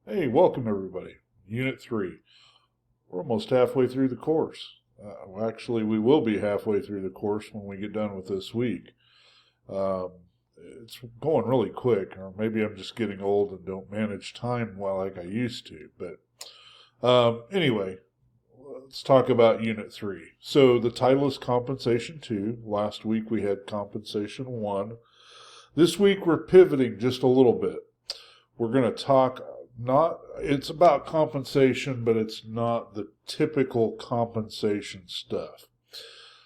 Hey, welcome everybody. Unit 3. We're almost halfway through the course. Actually, we will be halfway through the course when we get done with this week. Um, it's going really quick, or maybe I'm just getting old and don't manage time well like I used to. But anyway, let's talk about Unit 3. So the title is Compensation 2. Last week we had Compensation 1. This week we're pivoting just a little bit. We're going to talk it's about compensation, but it's not the typical compensation stuff.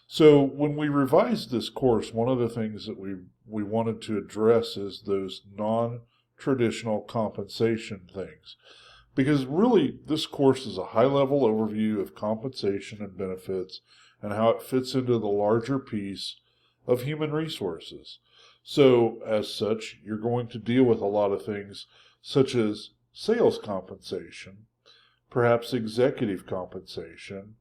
So when we revised this course, one of the things that we wanted to address is those non-traditional compensation things. Because really, this course is a high-level overview of compensation and benefits and how it fits into the larger piece of human resources. So, as such, you're going to deal with a lot of things such as sales compensation, perhaps executive compensation.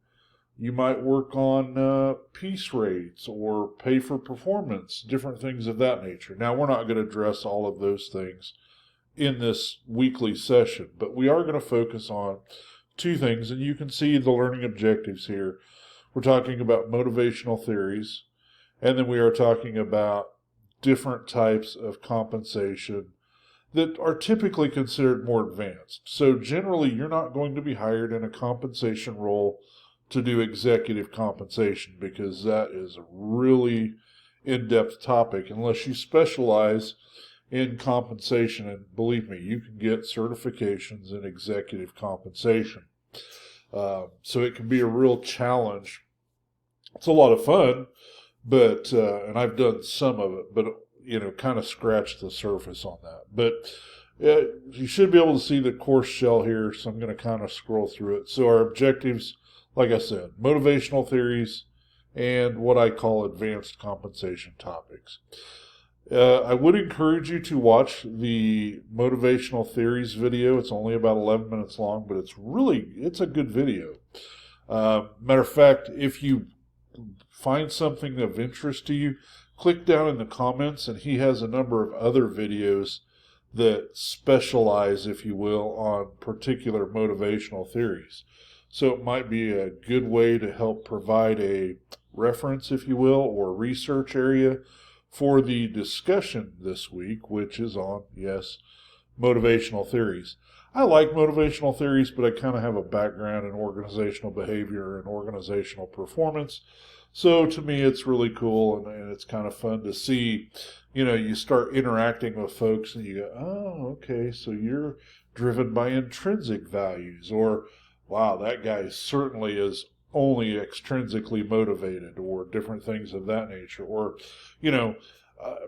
You might work on piece rates or pay for performance, different things of that nature. Now, we're not going to address all of those things in this weekly session, but we are going to focus on two things, and you can see the learning objectives here. We're talking about motivational theories, and then we are talking about different types of compensation that are typically considered more advanced. So generally, you're not going to be hired in a compensation role to do executive compensation because that is a really in-depth topic unless you specialize in compensation. And believe me, you can get certifications in executive compensation. So it can be a real challenge. It's a lot of fun, but and I've done some of it, but kind of scratch the surface on that. But you should be able to see the course shell here, so I'm going to kind of scroll through it. So our objectives, like I said, motivational theories and what I call advanced compensation topics. I would encourage you to watch the motivational theories video. It's only about 11 minutes long, but it's a good video. Matter of fact, if you find something of interest to you, click down in the comments, and he has a number of other videos that specialize, if you will, on particular motivational theories. So it might be a good way to help provide a reference, if you will, or research area for the discussion this week, which is on, yes, motivational theories. I like motivational theories, but I kind of have a background in organizational behavior and organizational performance. So to me, it's really cool, and it's kind of fun to see, you start interacting with folks and you go, oh, okay, so you're driven by intrinsic values, or wow, that guy certainly is only extrinsically motivated, or different things of that nature. Or,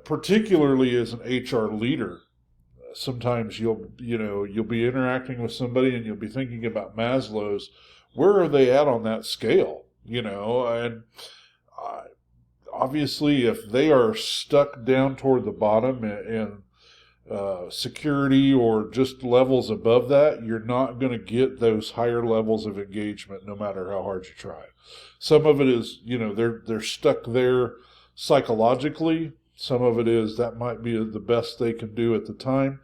particularly as an HR leader, sometimes you'll be interacting with somebody and you'll be thinking about Maslow's, where are they at on that scale? And obviously if they are stuck down toward the bottom in security or just levels above that, you're not going to get those higher levels of engagement no matter how hard you try. Some of it is, they're stuck there psychologically. Some of it is that might be the best they can do at the time.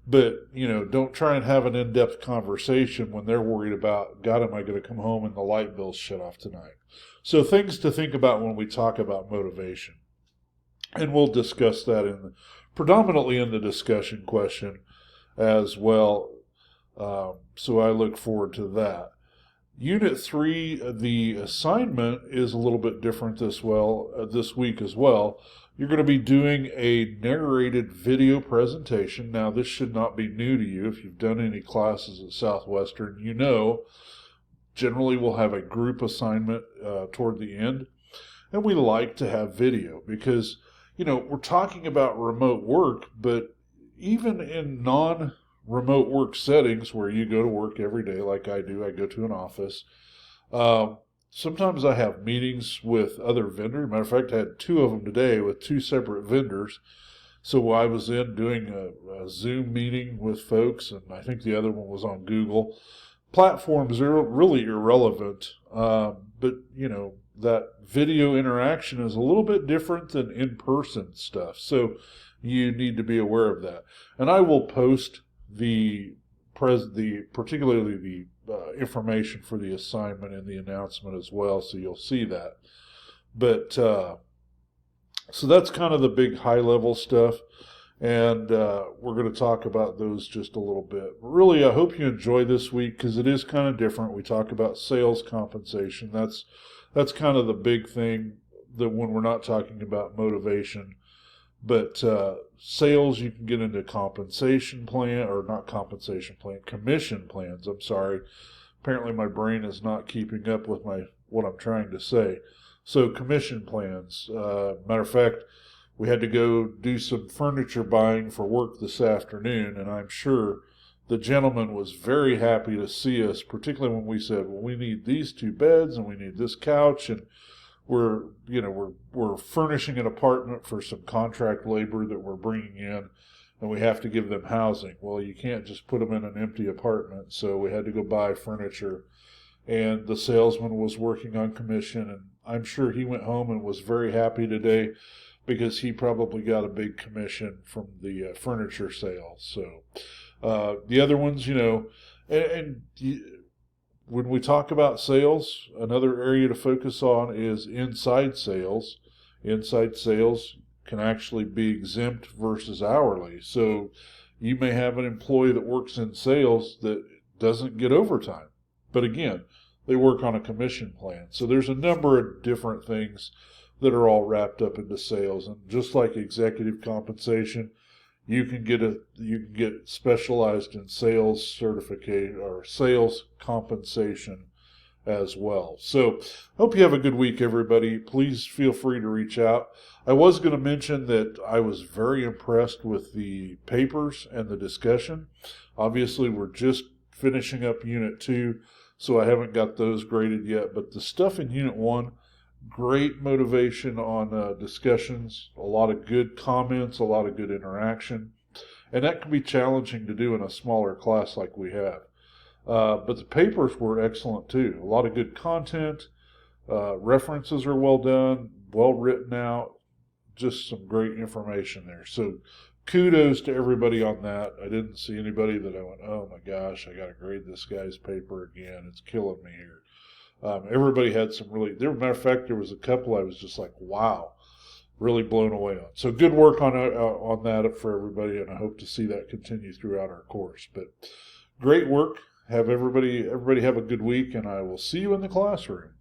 But, don't try and have an in-depth conversation when they're worried about, God, am I going to come home and the light bill's shut off tonight? So things to think about when we talk about motivation. And we'll discuss that predominantly in the discussion question as well. So I look forward to that. Unit 3, the assignment is a little bit different this week as well. You're going to be doing a narrated video presentation. Now, this should not be new to you. If you've done any classes at Southwestern, generally we'll have a group assignment toward the end. And we like to have video because, we're talking about remote work, but even in non-remote work settings where you go to work every day like I do, I go to an office, sometimes I have meetings with other vendors. Matter of fact, I had 2 of them today with 2 separate vendors. So I was in doing a Zoom meeting with folks, and I think the other one was on Google. Platforms are really irrelevant, but, that video interaction is a little bit different than in-person stuff. So you need to be aware of that. And I will post the particularly the information for the assignment in the announcement as well, so you'll see that. But so that's kind of the big high-level stuff, and we're going to talk about those just a little bit. Really, I hope you enjoy this week because it is kind of different. We talk about sales compensation. That's kind of the big thing that when we're not talking about motivation. But sales, you can get into compensation plan, or not compensation plan, commission plans. I'm sorry. Apparently my brain is not keeping up with what I'm trying to say. So commission plans. Matter of fact, we had to go do some furniture buying for work this afternoon, and I'm sure the gentleman was very happy to see us, particularly when we said, well, we need these 2 beds and we need this couch, and we're furnishing an apartment for some contract labor that we're bringing in, and we have to give them housing. Well, you can't just put them in an empty apartment, so we had to go buy furniture, and the salesman was working on commission, and I'm sure he went home and was very happy today because he probably got a big commission from the furniture sale. So the other ones, when we talk about sales, another area to focus on is inside sales. Inside sales can actually be exempt versus hourly. So you may have an employee that works in sales that doesn't get overtime. But again, they work on a commission plan. So there's a number of different things that are all wrapped up into sales. And just like executive compensation, you can get specialized in sales certificate or sales compensation as well. So hope you have a good week, everybody. Please feel free to reach out. I was going to mention that I was very impressed with the papers and the discussion. Obviously, we're just finishing up Unit 2, so I haven't got those graded yet. But the stuff in Unit 1, great motivation on discussions, a lot of good comments, a lot of good interaction. And that can be challenging to do in a smaller class like we have. But the papers were excellent too. A lot of good content. References are well done, well written out. Just some great information there. So kudos to everybody on that. I didn't see anybody that I went, oh my gosh, I got to grade this guy's paper again. It's killing me here. Everybody had some matter of fact, there was a couple I was just like, wow, really blown away on. So good work on that for everybody, and I hope to see that continue throughout our course. But great work. Have everybody have a good week, and I will see you in the classroom.